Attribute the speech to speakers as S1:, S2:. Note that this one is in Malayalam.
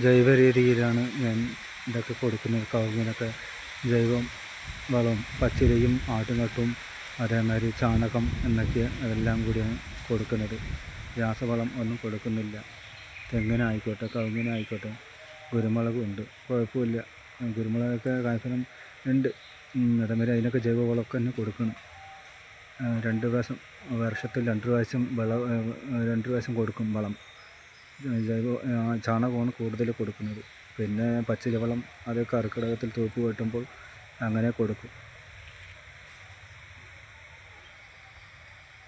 S1: ജൈവ രീതിയിലാണ് ഞാൻ ഇതൊക്കെ കൊടുക്കുന്നത്. കവുങ്ങിനൊക്കെ ജൈവം വളം പച്ചിലയും ആട്ടുംകാട്ടവും അതേമാതിരി ചാണകം എന്നൊക്കെ അതെല്ലാം കൂടിയാണ് കൊടുക്കുന്നത്. രാസവളം ഒന്നും കൊടുക്കുന്നില്ല. തെങ്ങിനായിക്കോട്ടെ കവുങ്ങിനായിക്കോട്ടെ കുരുമുളകും ഉണ്ട്, കുഴപ്പമില്ല. കുരുമുളകൊക്കെ കായ്ഫലം ഉണ്ട്. അതേമാതിരി അതിനൊക്കെ ജൈവവളമൊക്കെ തന്നെ കൊടുക്കണം. 2 പ്രാവശ്യം വർഷത്തിൽ 2 പ്രാവശ്യം രണ്ട് പ്രാവശ്യം കൊടുക്കും വളം. ചാണകമാണ് കൂടുതൽ കൊടുക്കുന്നത്. പിന്നെ പച്ചില വളം അത് കർക്കിടകത്തിൽ തൂപ്പ് വെട്ടുമ്പോൾ അങ്ങനെ കൊടുക്കും.